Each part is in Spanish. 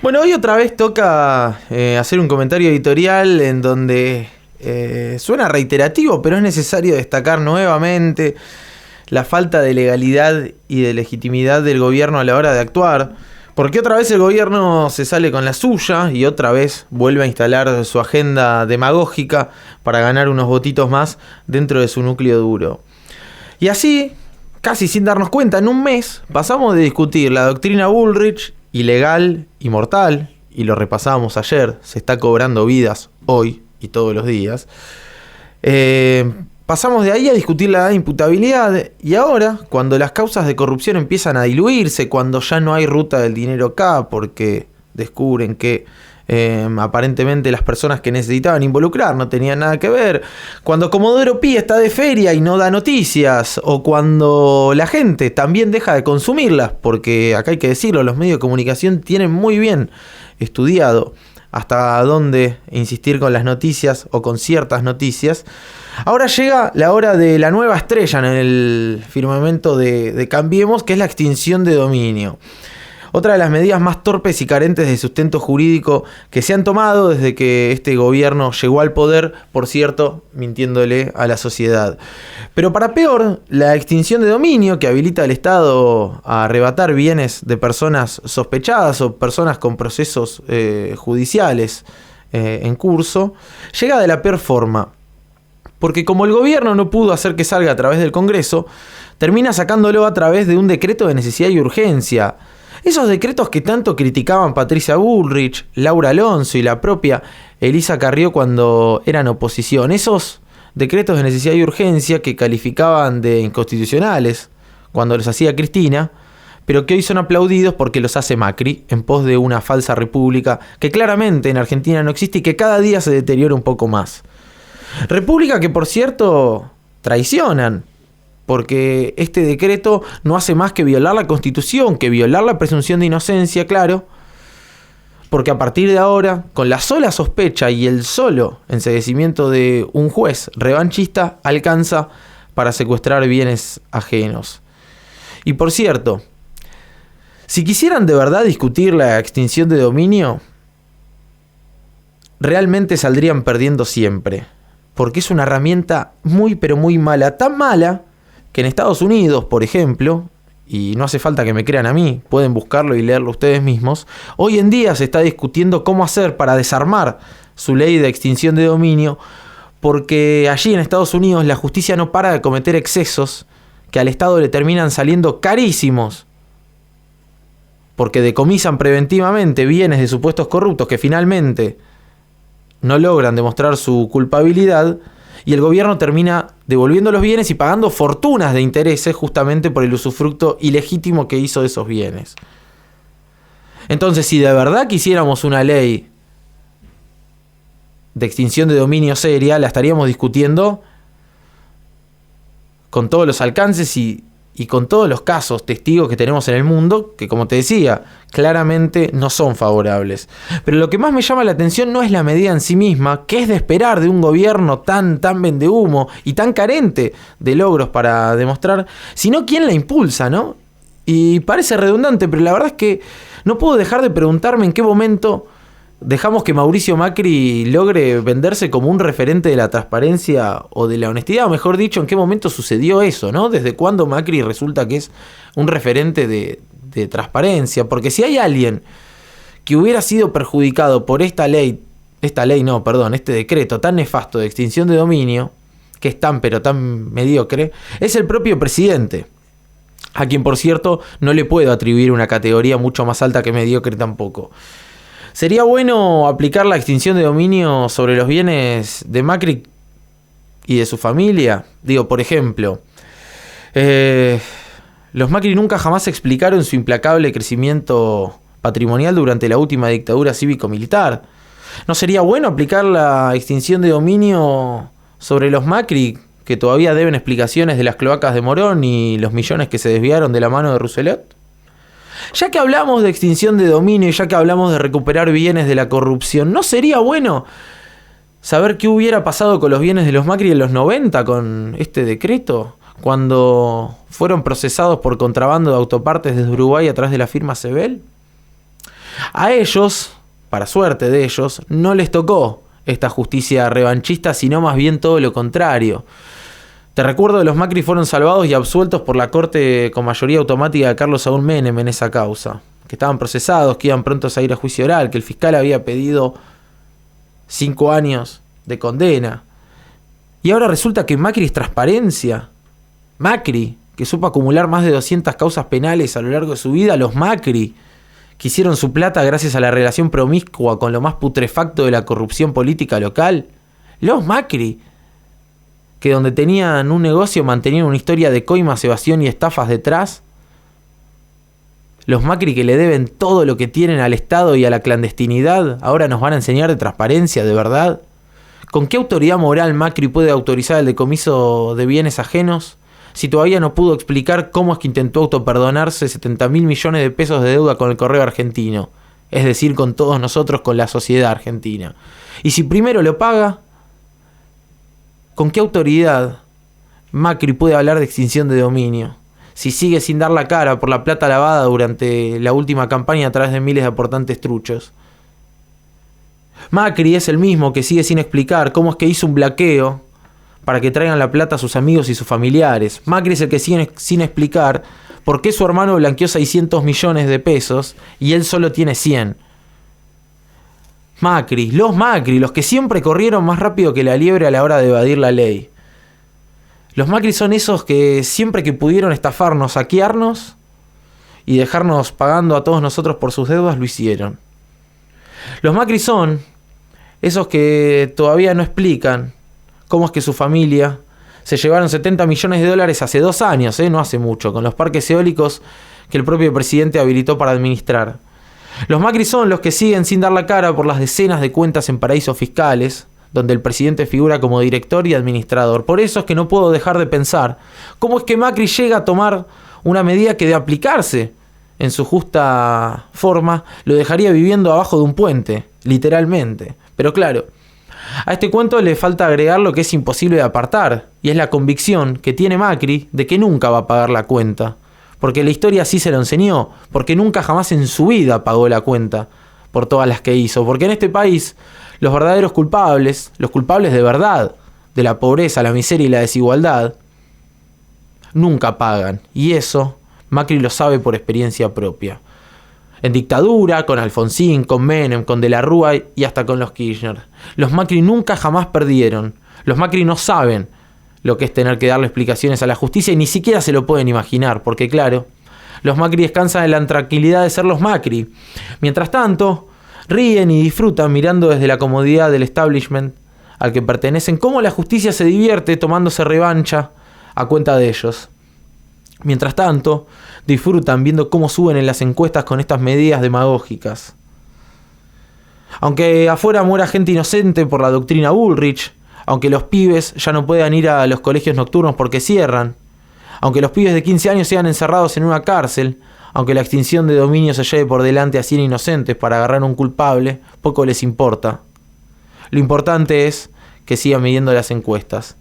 Bueno, hoy otra vez toca hacer un comentario editorial en donde suena reiterativo, pero es necesario destacar nuevamente la falta de legalidad y de legitimidad del gobierno a la hora de actuar. Porque otra vez el gobierno se sale con la suya y otra vez vuelve a instalar su agenda demagógica para ganar unos votitos más dentro de su núcleo duro. Y así, casi sin darnos cuenta, en un mes pasamos de discutir la doctrina Bullrich, ilegal y mortal, y lo repasábamos ayer, se está cobrando vidas hoy y todos los días. Pasamos de ahí a discutir la imputabilidad y ahora, cuando las causas de corrupción empiezan a diluirse, cuando ya no hay ruta del dinero acá porque descubren que aparentemente las personas que necesitaban involucrar no tenían nada que ver, cuando Comodoro Pi está de feria y no da noticias, o cuando la gente también deja de consumirlas, porque acá hay que decirlo, los medios de comunicación tienen muy bien estudiado hasta dónde insistir con las noticias o con ciertas noticias. Ahora llega la hora de la nueva estrella en el firmamento de Cambiemos, que es la extinción de dominio. Otra de las medidas más torpes y carentes de sustento jurídico que se han tomado desde que este gobierno llegó al poder, por cierto, mintiéndole a la sociedad. Pero para peor, la extinción de dominio que habilita al Estado a arrebatar bienes de personas sospechadas o personas con procesos judiciales en curso, llega de la peor forma. Porque como el gobierno no pudo hacer que salga a través del Congreso, termina sacándolo a través de un decreto de necesidad y urgencia. Esos decretos que tanto criticaban Patricia Bullrich, Laura Alonso y la propia Elisa Carrió cuando eran oposición. Esos decretos de necesidad y urgencia que calificaban de inconstitucionales cuando los hacía Cristina, pero que hoy son aplaudidos porque los hace Macri en pos de una falsa república que claramente en Argentina no existe y que cada día se deteriora un poco más. República que, por cierto, traicionan, porque este decreto no hace más que violar la Constitución, que violar la presunción de inocencia, claro, porque a partir de ahora, con la sola sospecha y el solo enseguecimiento de un juez revanchista, alcanza para secuestrar bienes ajenos. Y por cierto, si quisieran de verdad discutir la extinción de dominio, realmente saldrían perdiendo siempre. Porque es una herramienta muy pero muy mala, tan mala que en Estados Unidos, por ejemplo, y no hace falta que me crean a mí, pueden buscarlo y leerlo ustedes mismos, hoy en día se está discutiendo cómo hacer para desarmar su ley de extinción de dominio, porque allí en Estados Unidos la justicia no para de cometer excesos que al Estado le terminan saliendo carísimos, porque decomisan preventivamente bienes de supuestos corruptos que finalmente no logran demostrar su culpabilidad y el gobierno termina devolviendo los bienes y pagando fortunas de intereses justamente por el usufructo ilegítimo que hizo de esos bienes. Entonces, si de verdad quisiéramos una ley de extinción de dominio seria, la estaríamos discutiendo con todos los alcances y con todos los casos testigos que tenemos en el mundo, que como te decía, claramente no son favorables. Pero lo que más me llama la atención no es la medida en sí misma, que es de esperar de un gobierno tan vendehumo y tan carente de logros para demostrar, sino quién la impulsa, ¿no? Y parece redundante, pero la verdad es que no puedo dejar de preguntarme en qué momento dejamos que Mauricio Macri logre venderse como un referente de la transparencia o de la honestidad, o mejor dicho, en qué momento sucedió eso, ¿no? ¿Desde cuándo Macri resulta que es un referente de transparencia? Porque si hay alguien que hubiera sido perjudicado por este decreto tan nefasto de extinción de dominio, que es tan pero tan mediocre, es el propio presidente, a quien por cierto no le puedo atribuir una categoría mucho más alta que mediocre tampoco. ¿Sería bueno aplicar la extinción de dominio sobre los bienes de Macri y de su familia? Digo, por ejemplo, los Macri nunca jamás explicaron su implacable crecimiento patrimonial durante la última dictadura cívico-militar. ¿No sería bueno aplicar la extinción de dominio sobre los Macri, que todavía deben explicaciones de las cloacas de Morón y los millones que se desviaron de la mano de Rousselet? Ya que hablamos de extinción de dominio y ya que hablamos de recuperar bienes de la corrupción, ¿no sería bueno saber qué hubiera pasado con los bienes de los Macri en los 90 con este decreto? Cuando fueron procesados por contrabando de autopartes desde Uruguay a través de la firma Sebel. A ellos, para suerte de ellos, no les tocó esta justicia revanchista, sino más bien todo lo contrario. Te recuerdo que los Macri fueron salvados y absueltos por la corte con mayoría automática de Carlos Saúl Menem en esa causa. Que estaban procesados, que iban prontos a ir a juicio oral, que el fiscal había pedido 5 años de condena. Y ahora resulta que Macri es transparencia. Macri, que supo acumular más de 200 causas penales a lo largo de su vida, los Macri, que hicieron su plata gracias a la relación promiscua con lo más putrefacto de la corrupción política local. Los Macri, que donde tenían un negocio mantenían una historia de coimas, evasión y estafas detrás. Los Macri, que le deben todo lo que tienen al Estado y a la clandestinidad, ahora nos van a enseñar de transparencia, ¿de verdad? ¿Con qué autoridad moral Macri puede autorizar el decomiso de bienes ajenos si todavía no pudo explicar cómo es que intentó autoperdonarse 70.000 millones de pesos de deuda con el Correo Argentino? Es decir, con todos nosotros, con la sociedad argentina. Y si primero lo paga, ¿con qué autoridad Macri puede hablar de extinción de dominio si sigue sin dar la cara por la plata lavada durante la última campaña a través de miles de aportantes truchos? Macri es el mismo que sigue sin explicar cómo es que hizo un blanqueo para que traigan la plata a sus amigos y sus familiares. Macri es el que sigue sin explicar por qué su hermano blanqueó 600 millones de pesos y él solo tiene 100. Macri, los que siempre corrieron más rápido que la liebre a la hora de evadir la ley. Los Macri son esos que siempre que pudieron estafarnos, saquearnos y dejarnos pagando a todos nosotros por sus deudas, lo hicieron. Los Macri son esos que todavía no explican cómo es que su familia se llevaron 70 millones de dólares hace 2 años, no hace mucho, con los parques eólicos que el propio presidente habilitó para administrar. Los Macri son los que siguen sin dar la cara por las decenas de cuentas en paraísos fiscales, donde el presidente figura como director y administrador. Por eso es que no puedo dejar de pensar cómo es que Macri llega a tomar una medida que de aplicarse en su justa forma lo dejaría viviendo abajo de un puente, literalmente. Pero claro, a este cuento le falta agregar lo que es imposible de apartar, y es la convicción que tiene Macri de que nunca va a pagar la cuenta. Porque la historia sí se lo enseñó, porque nunca jamás en su vida pagó la cuenta por todas las que hizo. Porque en este país los verdaderos culpables, los culpables de verdad, de la pobreza, la miseria y la desigualdad, nunca pagan. Y eso Macri lo sabe por experiencia propia. En dictadura, con Alfonsín, con Menem, con De la Rúa y hasta con los Kirchner. Los Macri nunca jamás perdieron. Los Macri no saben lo que es tener que darle explicaciones a la justicia y ni siquiera se lo pueden imaginar, porque claro, los Macri descansan en la tranquilidad de ser los Macri. Mientras tanto, ríen y disfrutan mirando desde la comodidad del establishment al que pertenecen cómo la justicia se divierte tomándose revancha a cuenta de ellos. Mientras tanto, disfrutan viendo cómo suben en las encuestas con estas medidas demagógicas. Aunque afuera muera gente inocente por la doctrina Bullrich, aunque los pibes ya no puedan ir a los colegios nocturnos porque cierran, aunque los pibes de 15 años sean encerrados en una cárcel, aunque la extinción de dominio se lleve por delante a 100 inocentes para agarrar a un culpable, poco les importa. Lo importante es que sigan midiendo las encuestas.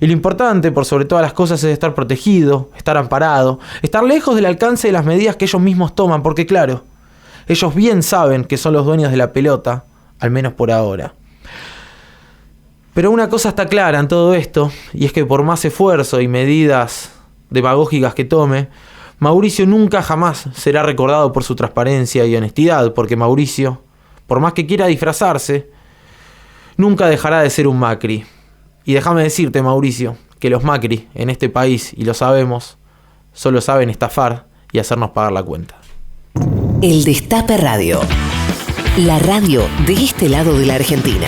Y lo importante, por sobre todas las cosas, es estar protegido, estar amparado, estar lejos del alcance de las medidas que ellos mismos toman, porque claro, ellos bien saben que son los dueños de la pelota, al menos por ahora. Pero una cosa está clara en todo esto, y es que por más esfuerzo y medidas demagógicas que tome, Mauricio nunca jamás será recordado por su transparencia y honestidad, porque Mauricio, por más que quiera disfrazarse, nunca dejará de ser un Macri. Y déjame decirte, Mauricio, que los Macri en este país, y lo sabemos, solo saben estafar y hacernos pagar la cuenta. El Destape Radio, la radio de este lado de la Argentina.